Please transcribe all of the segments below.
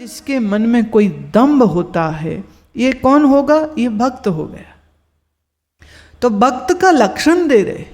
जिसके मन में कोई दम्भ होता है, ये कौन होगा? ये भक्त हो गया। तो भक्त का लक्षण दे रहे।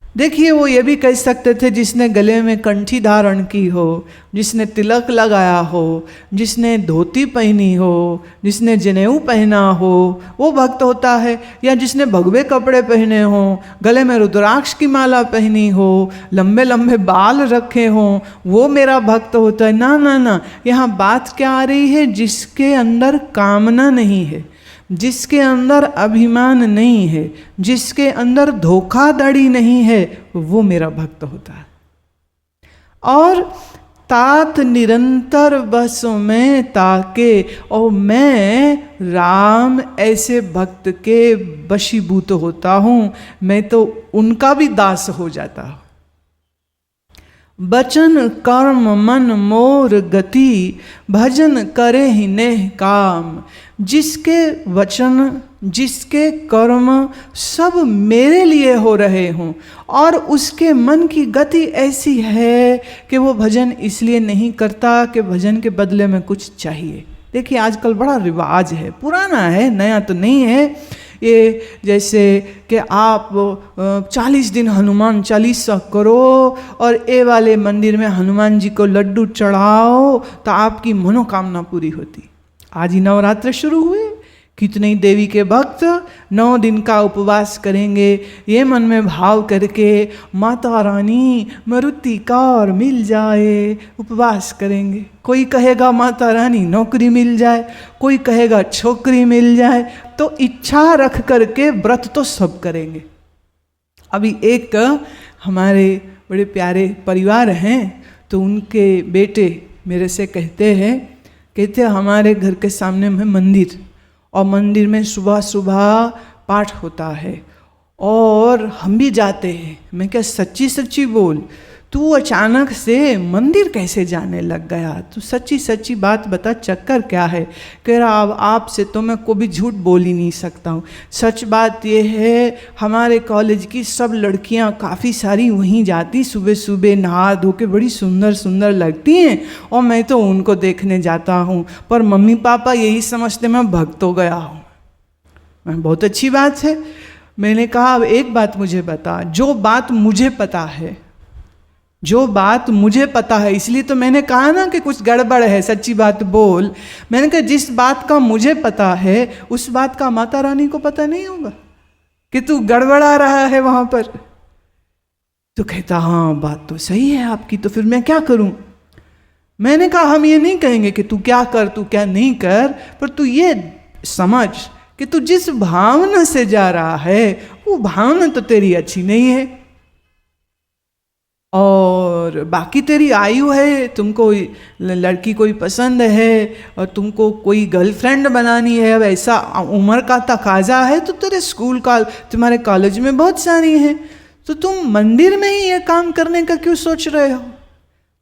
देखिए, वो ये भी कह सकते थे जिसने गले में कंठी धारण की हो, जिसने तिलक लगाया हो, जिसने धोती पहनी हो, जिसने जनेऊ पहना हो, वो भक्त होता है। या जिसने भगवे कपड़े पहने हो, गले में रुद्राक्ष की माला पहनी हो, लंबे लंबे बाल रखे हों, वो मेरा भक्त होता है। ना ना ना, यहाँ बात क्या आ रही है? जिसके अंदर कामना नहीं है, जिसके अंदर अभिमान नहीं है, जिसके अंदर धोखाधड़ी नहीं है, वो मेरा भक्त होता है। और तात निरंतर बस में ताके, और मैं राम ऐसे भक्त के वशीभूत होता हूँ, मैं तो उनका भी दास हो जाता हूँ। बचन कर्म मन मोर गति, भजन करे ही नेह काम। जिसके वचन, जिसके कर्म सब मेरे लिए हो रहे हों, और उसके मन की गति ऐसी है कि वो भजन इसलिए नहीं करता कि भजन के बदले में कुछ चाहिए। देखिए, आजकल बड़ा रिवाज है, पुराना है, नया तो नहीं है। ये जैसे कि आप 40 दिन हनुमान चालीसा करो और ए वाले मंदिर में हनुमान जी को लड्डू चढ़ाओ तो आपकी मनोकामना पूरी होती। आज ही नवरात्र शुरू हुए, कितने देवी के भक्त 9 दिन का उपवास करेंगे, ये मन में भाव करके माता रानी मरुति कार मिल जाए, उपवास करेंगे। कोई कहेगा माता रानी नौकरी मिल जाए, कोई कहेगा छोकरी मिल जाए, तो इच्छा रख करके व्रत तो सब करेंगे। अभी एक हमारे बड़े प्यारे परिवार हैं, तो उनके बेटे मेरे से कहते हमारे घर के सामने में मंदिर, और मंदिर में सुबह सुबह पाठ होता है और हम भी जाते हैं। मैं क्या सच्ची सच्ची बोल, तू अचानक से मंदिर कैसे जाने लग गया? तू सच्ची सच्ची बात बता, चक्कर क्या है? कह रहा, अब आपसे तो मैं कभी झूठ बोल ही नहीं सकता हूँ। सच बात यह है, हमारे कॉलेज की सब लड़कियाँ काफ़ी सारी वहीं जाती, सुबह सुबह नहा धो के बड़ी सुंदर सुंदर लगती हैं, और मैं तो उनको देखने जाता हूँ, पर मम्मी पापा यही समझते मैं भक्त हो गया हूँ। मैं, बहुत अच्छी बात है। मैंने कहा, अब एक बात मुझे बता, जो बात मुझे पता है, जो बात मुझे पता है, इसलिए तो मैंने कहा ना कि कुछ गड़बड़ है, सच्ची बात बोल। मैंने कहा जिस बात का मुझे पता है उस बात का माता रानी को पता नहीं होगा कि तू गड़बड़ा रहा है वहां पर। तो कहता, हाँ बात तो सही है आपकी, तो फिर मैं क्या करूं? मैंने कहा, हम ये नहीं कहेंगे कि तू क्या कर, तू क्या नहीं कर, पर तू ये समझ कि तू जिस भावना से जा रहा है वो भावना तो तेरी अच्छी नहीं है, और बाकी तेरी आयु है, तुमको लड़की कोई पसंद है और तुमको कोई गर्लफ्रेंड बनानी है, अब ऐसा उम्र का तकाजा है, तो तेरे स्कूल का, तुम्हारे कॉलेज में बहुत सारी हैं, तो तुम मंदिर में ही ये काम करने का क्यों सोच रहे हो?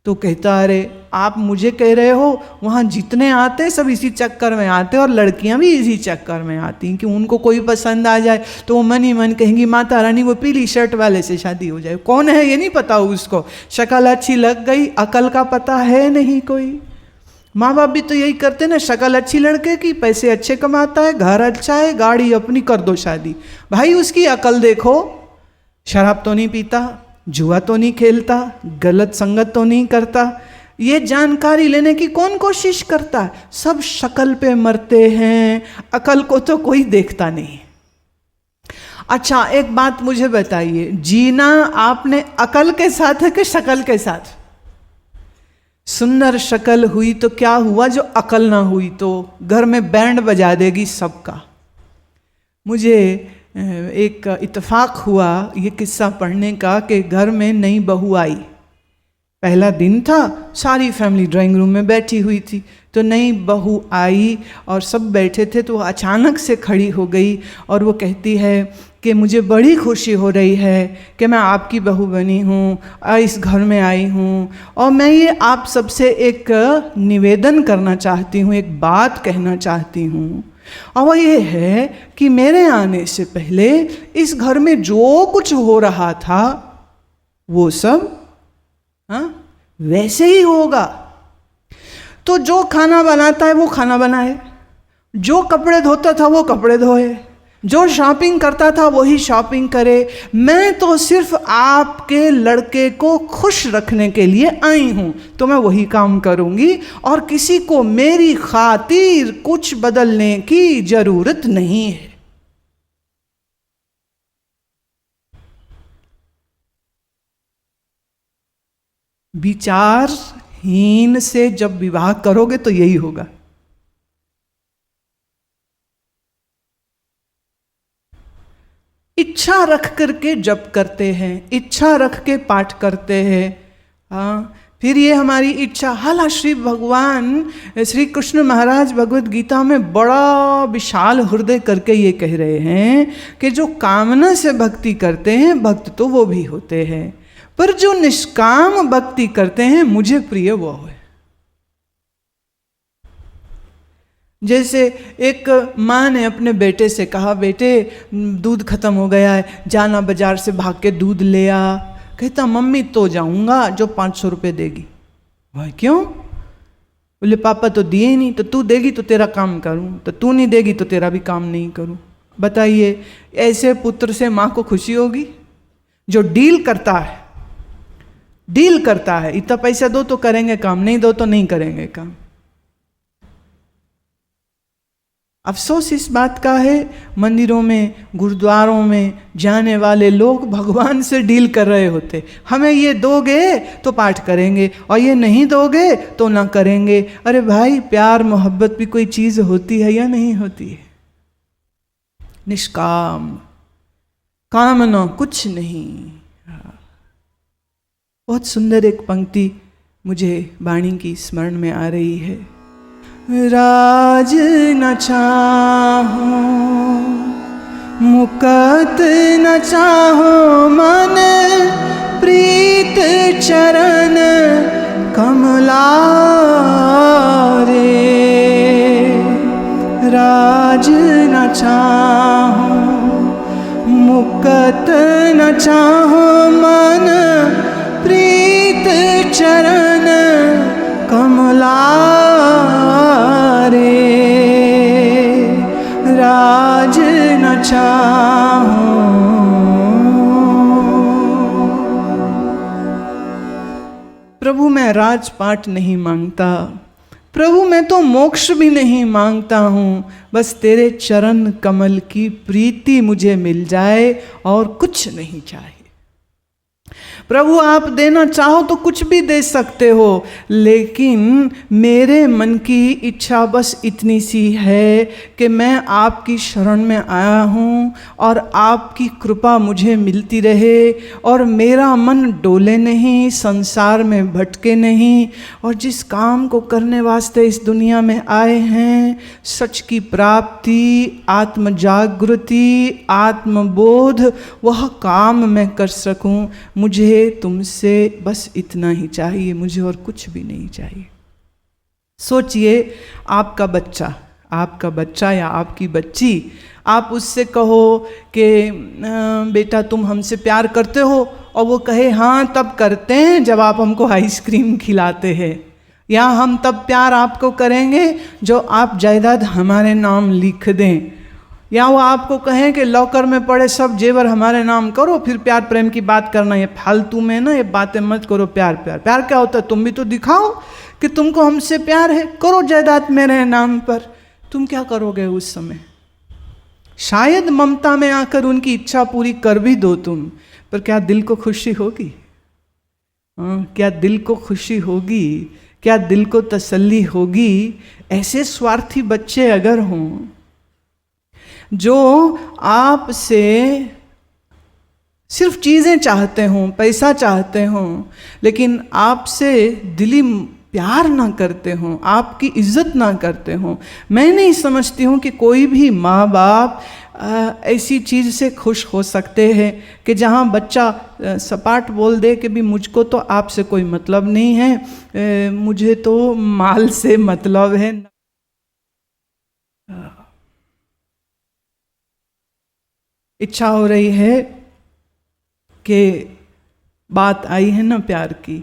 तो कहता, अरे आप मुझे कह रहे हो वहाँ जितने आते हैं सब इसी चक्कर में आते हैं, और लड़कियाँ भी इसी चक्कर में आती हैं कि उनको कोई पसंद आ जाए तो वो मन ही मन कहेंगी माता रानी वो पीली शर्ट वाले से शादी हो जाए। कौन है ये नहीं पता उसको, शक्ल अच्छी लग गई, अकल का पता है नहीं कोई। माँ बाप भी तो यही करते ना, शक्ल अच्छी लड़के की, पैसे अच्छे कमाता है, घर अच्छा है, गाड़ी अपनी, कर दो शादी। भाई उसकी अकल देखो, शराब तो नहीं पीता, जुआ तो नहीं खेलता, गलत संगत तो नहीं करता, ये जानकारी लेने की कौन कोशिश करता है? सब शक्ल पे मरते हैं, अकल को तो कोई देखता नहीं। अच्छा एक बात मुझे बताइए, जीना आपने अकल के साथ है कि शक्ल के साथ? सुंदर शक्ल हुई तो क्या हुआ, जो अकल ना हुई तो घर में बैंड बजा देगी सबका। मुझे एक इत्तेफाक हुआ ये किस्सा पढ़ने का कि घर में नई बहू आई, पहला दिन था, सारी फैमिली ड्राइंग रूम में बैठी हुई थी, तो नई बहू आई और सब बैठे थे, तो अचानक से खड़ी हो गई और वो कहती है कि मुझे बड़ी खुशी हो रही है कि मैं आपकी बहू बनी हूँ, इस घर में आई हूँ, और मैं ये आप सबसे एक निवेदन करना चाहती हूँ, एक बात कहना चाहती हूँ, और वो ये है कि मेरे आने से पहले इस घर में जो कुछ हो रहा था वो सब वैसे ही होगा। तो जो खाना बनाता है वो खाना बनाए, जो कपड़े धोता था वो कपड़े धोए, जो शॉपिंग करता था वही शॉपिंग करे। मैं तो सिर्फ आपके लड़के को खुश रखने के लिए आई हूं, तो मैं वही काम करूंगी और किसी को मेरी खातिर कुछ बदलने की जरूरत नहीं है। विचारहीन से जब विवाह करोगे तो यही होगा। इच्छा रख करके जप करते हैं, इच्छा रख के पाठ करते हैं। हाँ, फिर ये हमारी इच्छा, हाला श्री भगवान श्री कृष्ण महाराज भगवत गीता में बड़ा विशाल हृदय करके ये कह रहे हैं कि जो कामना से भक्ति करते हैं भक्त तो वो भी होते हैं, पर जो निष्काम भक्ति करते हैं मुझे प्रिय वो है। जैसे एक माँ ने अपने बेटे से कहा, बेटे दूध खत्म हो गया है, जाना बाजार से भाग के दूध ले आ। कहता मम्मी तो जाऊंगा जो 500 रुपये देगी। भाई क्यों? बोले पापा तो दिए ही नहीं, तो तू देगी तो तेरा काम करूं, तो तू नहीं देगी तो तेरा भी काम नहीं करूं। बताइए ऐसे पुत्र से माँ को खुशी होगी? जो डील करता है, डील करता है, इतना पैसा दो तो करेंगे काम, नहीं दो तो नहीं करेंगे काम। अफसोस इस बात का है, मंदिरों में गुरुद्वारों में जाने वाले लोग भगवान से डील कर रहे होते, हमें ये दोगे तो पाठ करेंगे और ये नहीं दोगे तो ना करेंगे। अरे भाई, प्यार मोहब्बत भी कोई चीज़ होती है या नहीं होती है? निष्काम, कामना कुछ नहीं। बहुत सुंदर एक पंक्ति मुझे वाणी की स्मरण में आ रही है। राज न चाहो मुकत न चाहो, मन प्रीत चरण कमला रे। राज न चाहो मुकत न चाहो, मन प्रीत चरण कमला रे। राज न चाहो। प्रभु मैं राजपाट नहीं मांगता, प्रभु मैं तो मोक्ष भी नहीं मांगता हूँ, बस तेरे चरण कमल की प्रीति मुझे मिल जाए और कुछ नहीं चाहिए। प्रभु आप देना चाहो तो कुछ भी दे सकते हो, लेकिन मेरे मन की इच्छा बस इतनी सी है कि मैं आपकी शरण में आया हूँ और आपकी कृपा मुझे मिलती रहे और मेरा मन डोले नहीं, संसार में भटके नहीं, और जिस काम को करने वास्ते इस दुनिया में आए हैं, सच की प्राप्ति, आत्म जागृति, आत्मबोध, वह काम मैं कर सकूं। मुझे तुमसे बस इतना ही चाहिए, मुझे और कुछ भी नहीं चाहिए। सोचिए आपका बच्चा या आपकी बच्ची, आप उससे कहो कि बेटा तुम हमसे प्यार करते हो, और वो कहे हाँ तब करते हैं जब आप हमको आइसक्रीम खिलाते हैं, या हम तब प्यार आपको करेंगे जो आप जायदाद हमारे नाम लिख दें, या वो आपको कहें कि लॉकर में पड़े सब जेवर हमारे नाम करो, फिर प्यार प्रेम की बात करना, ये फालतू में ना ये बातें मत करो। प्यार क्या होता है? तुम भी तो दिखाओ कि तुमको हमसे प्यार है, करो जायदाद मेरे नाम पर। तुम क्या करोगे उस समय? शायद ममता में आकर उनकी इच्छा पूरी कर भी दो तुम, पर क्या दिल को खुशी होगी? क्या दिल को खुशी होगी? क्या दिल को तसल्ली होगी? ऐसे स्वार्थी बच्चे अगर हों जो आपसे सिर्फ चीज़ें चाहते हों, पैसा चाहते हों, लेकिन आपसे दिली प्यार ना करते हों, आपकी इज्जत ना करते हों। मैं नहीं समझती हूँ कि कोई भी माँ बाप ऐसी चीज़ से खुश हो सकते हैं कि जहाँ बच्चा सपाट बोल दे कि भी मुझको तो आपसे कोई मतलब नहीं है, मुझे तो माल से मतलब है। इच्छा हो रही है कि बात आई है ना प्यार की,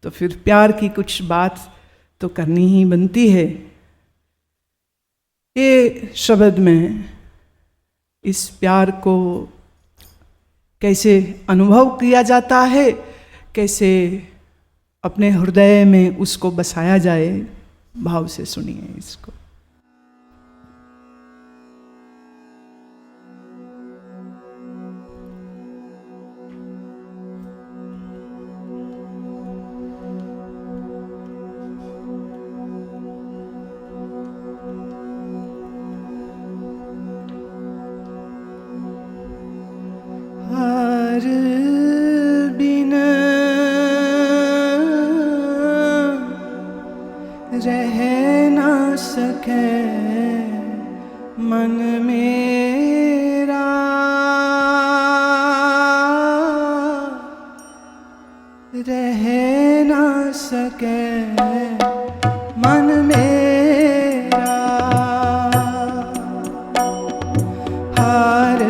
तो फिर प्यार की कुछ बात तो करनी ही बनती है। ये शब्द में इस प्यार को कैसे अनुभव किया जाता है, कैसे अपने हृदय में उसको बसाया जाए, भाव से सुनिए इसको। बिन रह ना सके मन मेरा, रह ना सके मन मेरा, हार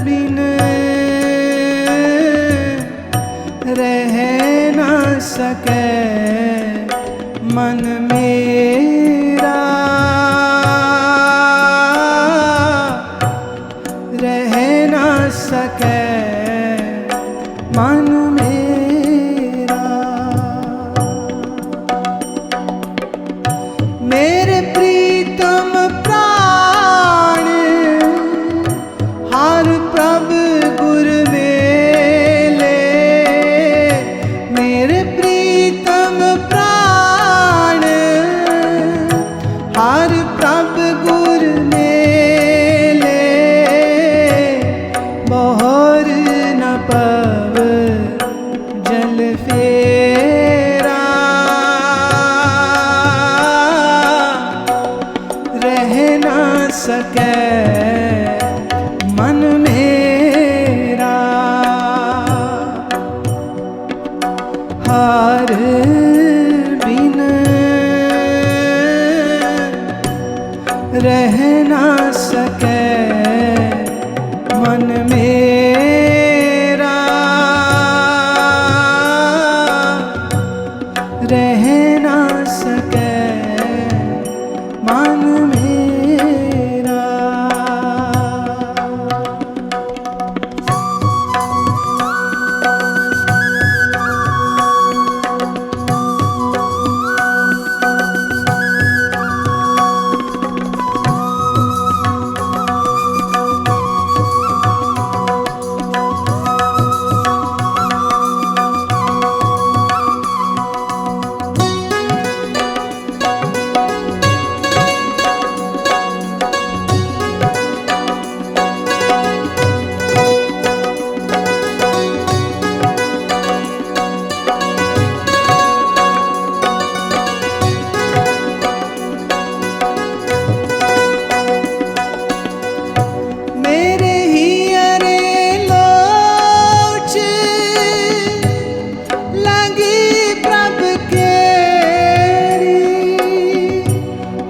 बिन रह ना सके मन मेरा, रह ना सके मन मेरा। मेरे प्रीतम प्राण हर प्रभु गुर मेले, मेरे प्रीतम प्राण हर प्रभु गुर मेले, मोहर न पव जल फेरा, रह ना सके मन मेरा, हार बिन रह ना सके मन मेरा, रह ना सके मन मेरा। मेरे हियरे लोच लगी प्रभु केरी,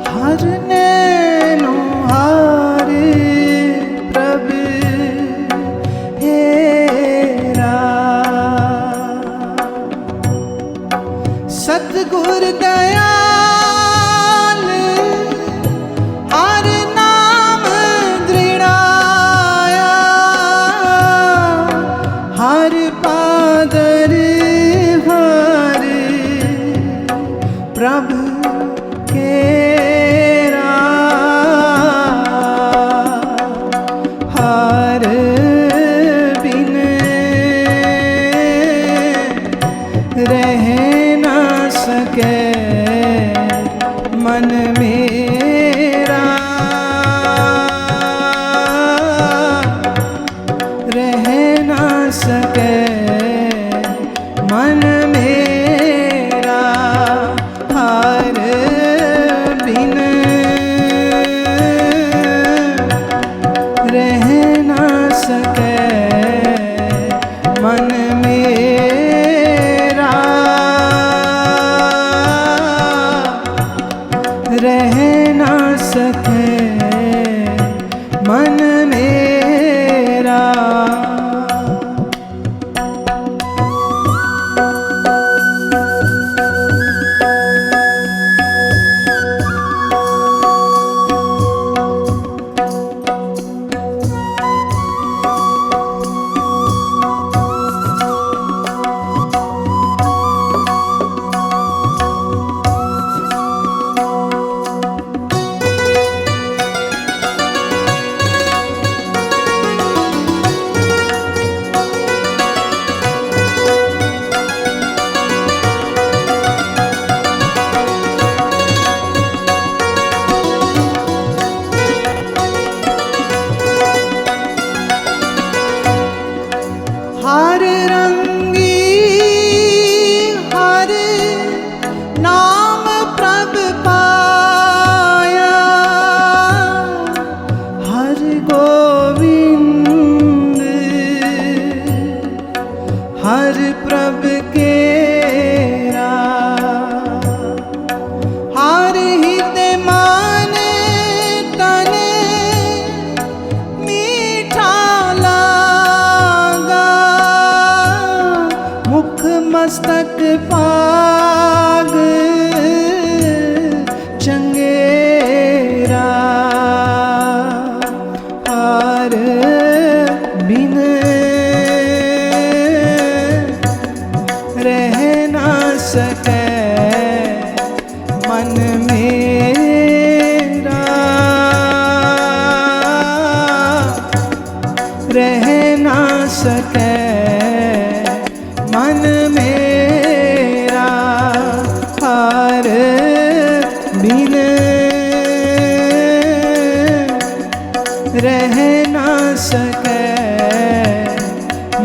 हर नैनो हार प्रभु हेरा, सतगुर दयाल हर नाम दृढ़ाया, हर पादर हर प्रभु केरा, हार बिन रह ना सके मन मेरा, रह ना सके मन मेरा, हार बिन रह ना सके मन मेरा, रह ना सके मन मेरा। रह ना सके मन मेरा हार बिन रह ना सके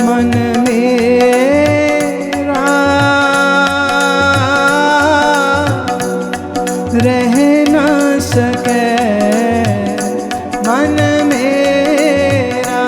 मन मेरा रह ना सके मन मेरा।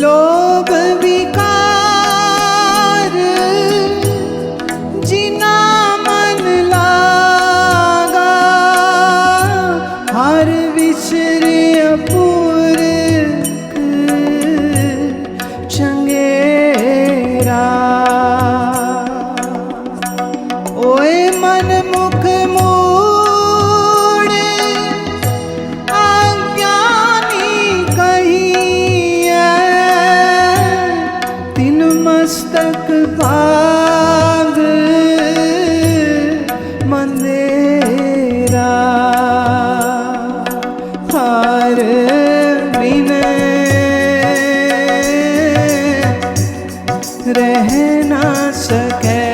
लोभ विकार जिना मन लागा हर विसरे पुरख चंगेरा। ओए मन मुख मूड़ अज्ञानी कहिए तीन मस्तक भाग मंदेरा। हार बिन रह ना सके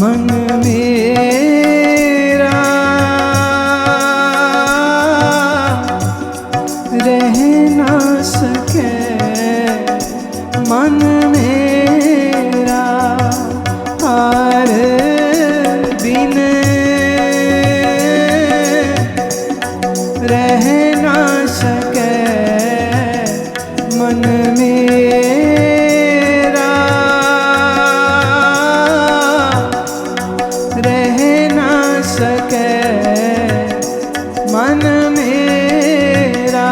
मन मेरा रह ना सके मन मेरा। हार बिन रह ना सके मन मेरा रह ना सके मन मेरा।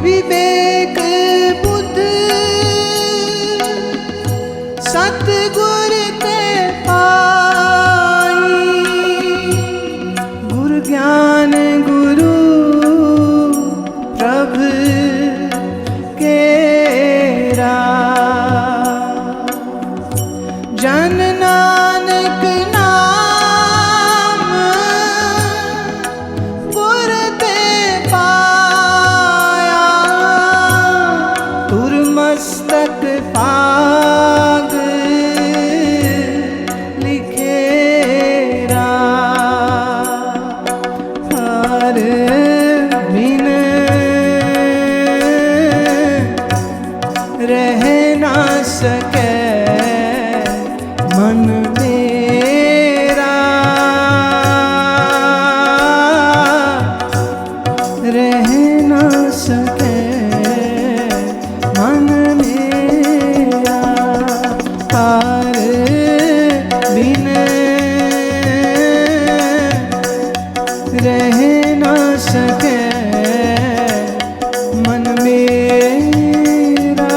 विवेक बुद्ध सतगुर ते पाई गुरु ज्ञान गुरु प्रभु केरा। जन नानक नाम पुर ते पाया तुर मस्तक पाग लिखेरा। हार बिन रह ना सके मन मेरा रह ना सके मन मेरा। हार बिन रह ना सके मन मेरा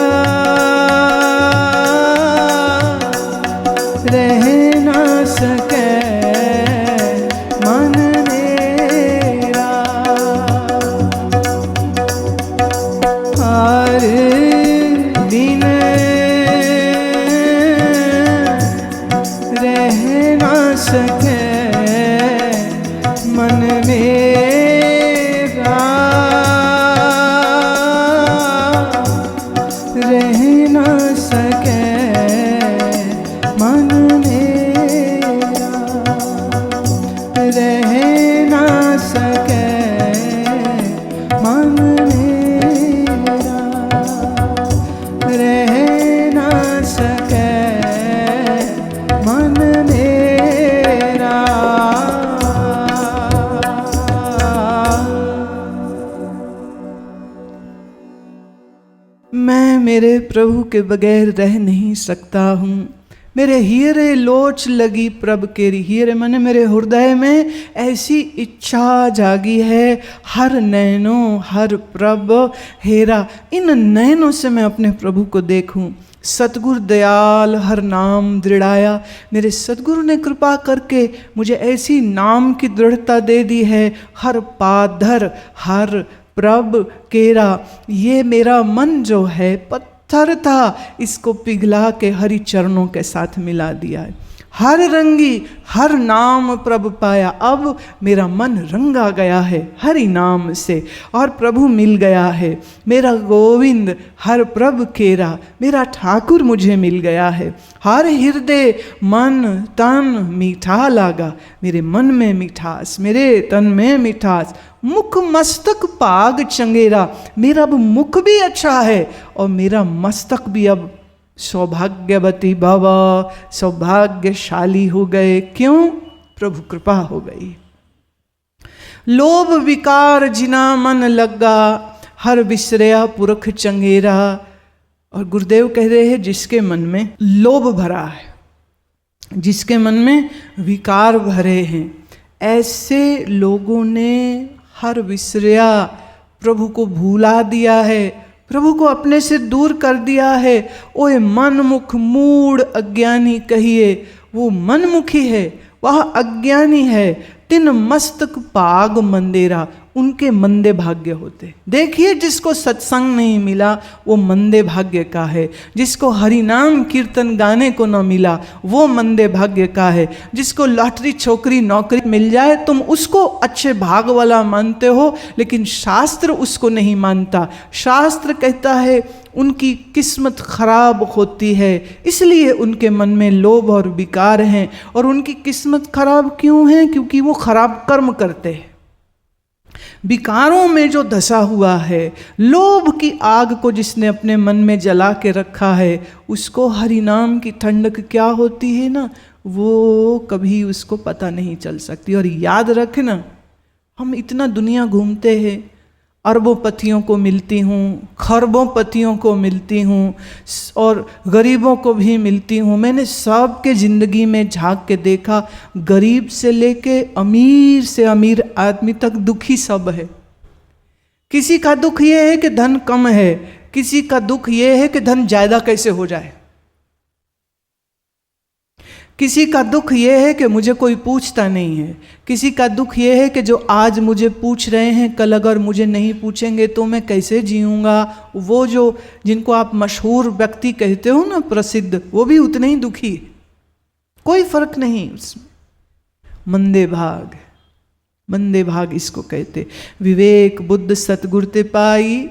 रह ना सके मन मेरा। हार बिन रह ना सके प्रभु के बगैर रह नहीं सकता हूँ। मेरे हीरे लोच लगी प्रभ केरी, हीरे माने मेरे हृदय में ऐसी इच्छा जागी है, हर नैनों हर प्रभ हेरा, इन नैनों से मैं अपने प्रभु को देखूं। सतगुरु दयाल हर नाम दृढ़ाया, मेरे सतगुरु ने कृपा करके मुझे ऐसी नाम की दृढ़ता दे दी है, हर पाधर हर प्रभ केरा, ये मेरा मन जो है पत्थर था, इसको पिघला के हरि चरणों के साथ मिला दिया है। हर रंगी हर नाम प्रभु पाया, अब मेरा मन रंगा गया है हरि नाम से और प्रभु मिल गया है। मेरा गोविंद हर प्रभु केरा, मेरा ठाकुर मुझे मिल गया है। हर हृदय मन तन मीठा लागा, मेरे मन में मिठास मेरे तन में मिठास, मुख मस्तक पाग चंगेरा, मेरा अब मुख भी अच्छा है और मेरा मस्तक भी अब सौभाग्यवती भव, सौभाग्यशाली हो गए। क्यों? प्रभु कृपा हो गई। लोभ विकार जिना मन लगा, हर विसरया पुरख चंगेरा। और गुरुदेव कह रहे हैं जिसके मन में लोभ भरा है, जिसके मन में विकार भरे हैं, ऐसे लोगों ने हर विसरया प्रभु को भूला दिया है, प्रभु को अपने से दूर कर दिया है। ओए मनमुख मूढ़ अज्ञानी कहिए, वो मनमुखी है वह अज्ञानी है। तिन मस्तक पाग मंदेरा, उनके मंदे भाग्य होते। देखिए जिसको सत्संग नहीं मिला वो मंदे भाग्य का है, जिसको हरि नाम कीर्तन गाने को न मिला वो मंदे भाग्य का है। जिसको लॉटरी छोकरी नौकरी मिल जाए तुम उसको अच्छे भाग वाला मानते हो, लेकिन शास्त्र उसको नहीं मानता। शास्त्र कहता है उनकी किस्मत खराब होती है, इसलिए उनके मन में लोभ और विकार हैं। और उनकी किस्मत खराब क्यों है? क्योंकि वो खराब कर्म करते हैं। विकारों में जो धसा हुआ है, लोभ की आग को जिसने अपने मन में जला के रखा है, उसको हरि नाम की ठंडक क्या होती है ना, वो कभी उसको पता नहीं चल सकती। और याद रखना, हम इतना दुनिया घूमते हैं, अरबों पतियों को मिलती हूँ, खरबों पतियों को मिलती हूँ और गरीबों को भी मिलती हूँ। मैंने सबके ज़िंदगी में झांक के देखा, गरीब से लेके अमीर से अमीर आदमी तक दुखी सब है। किसी का दुख ये है कि धन कम है, किसी का दुख ये है कि धन ज़्यादा कैसे हो जाए, किसी का दुख ये है कि मुझे कोई पूछता नहीं है, किसी का दुख ये है कि जो आज मुझे पूछ रहे हैं कल अगर मुझे नहीं पूछेंगे तो मैं कैसे जीऊँगा। वो जो जिनको आप मशहूर व्यक्ति कहते हो ना, प्रसिद्ध, वो भी उतने ही दुखी, कोई फर्क नहीं उसमें। मंदे भाग, मंदे भाग इसको कहते। विवेक बुद्ध सतगुरु ते पाई,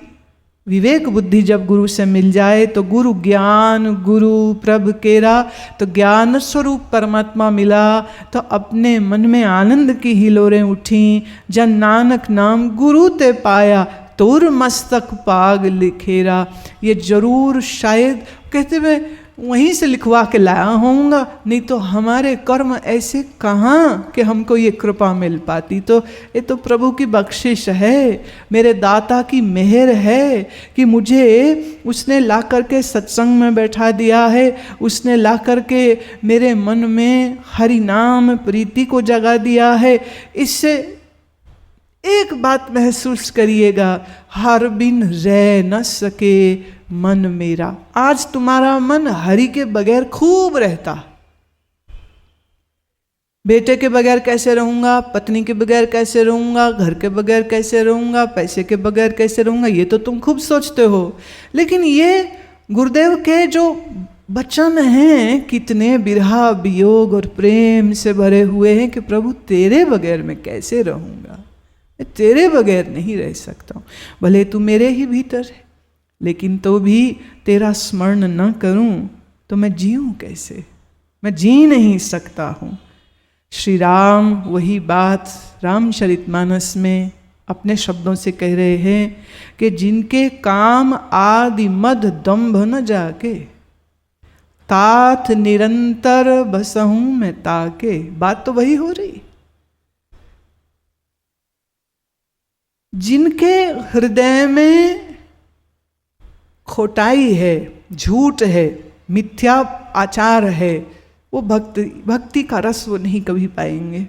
विवेक बुद्धि जब गुरु से मिल जाए तो गुरु ज्ञान गुरु प्रभ केरा, तो ज्ञान स्वरूप परमात्मा मिला तो अपने मन में आनंद की हिलोरें उठी। जन नानक नाम गुरु ते पाया, तोर मस्तक पाग लिखेरा। ये जरूर शायद कहते हुए वहीं से लिखवा के लाया होऊंगा, नहीं तो हमारे कर्म ऐसे कहाँ कि हमको ये कृपा मिल पाती। तो ये तो प्रभु की बख्शिश है, मेरे दाता की मेहर है कि मुझे उसने ला करके सत्संग में बैठा दिया है, उसने ला करके मेरे मन में हरि नाम प्रीति को जगा दिया है। इससे एक बात महसूस करिएगा, हर बिन रह न सके मन मेरा। आज तुम्हारा मन हरि के बगैर खूब रहता। बेटे के बगैर कैसे रहूंगा, पत्नी के बगैर कैसे रहूंगा, घर के बगैर कैसे रहूंगा, पैसे के बगैर कैसे रहूंगा, ये तो तुम खूब सोचते हो। लेकिन ये गुरुदेव के जो वचन हैं कितने बिरहा वियोग और प्रेम से भरे हुए हैं कि प्रभु तेरे बगैर मैं कैसे रहूंगा, मैं तेरे बगैर नहीं रह सकता हूँ। भले तू मेरे ही भीतर है, लेकिन तो भी तेरा स्मरण न करूं तो मैं जीऊं कैसे, मैं जी नहीं सकता हूँ। श्री राम वही बात रामचरितमानस में अपने शब्दों से कह रहे हैं कि जिनके काम आदि मद दंभ न जाके, तात निरंतर बसहूं मैं ताके। बात तो वही हो रही, जिनके हृदय में खोटाई है, झूठ है, मिथ्या आचार है, वो भक्ति का रस वो नहीं कभी पाएंगे।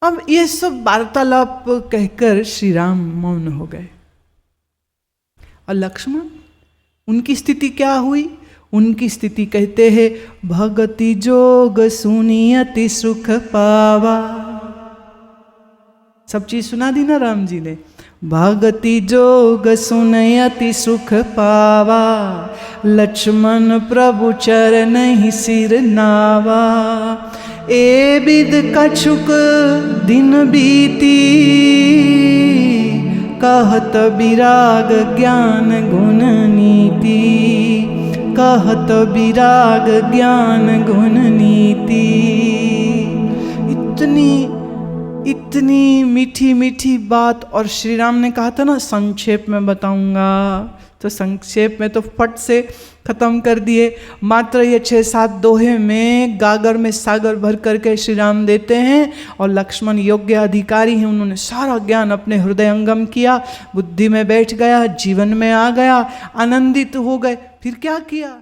अब ये सब वार्तालाप कहकर श्री राम मौन हो गए। और लक्ष्मण, उनकी स्थिति क्या हुई? उनकी स्थिति कहते हैं, भगति जोग सुनियति सुख पावा। सब चीज सुना दी ना राम जी ने। भगति जोग सुनयति सुख पावा, लक्ष्मण प्रभु चरण ही सिर नावा। ए विद कछुक दिन बीती, कहत विराग ज्ञान गुण नीति। कहत विराग ज्ञान गुण नीति। इतनी मीठी मीठी बात। और श्री राम ने कहा था ना संक्षेप में बताऊंगा, तो संक्षेप में तो फट से खत्म कर दिए। मात्र ये 6-7 दोहे में गागर में सागर भर करके श्री राम देते हैं। और लक्ष्मण योग्य अधिकारी हैं, उन्होंने सारा ज्ञान अपने हृदयंगम किया, बुद्धि में बैठ गया, जीवन में आ गया, आनंदित हो गए। फिर क्या किया?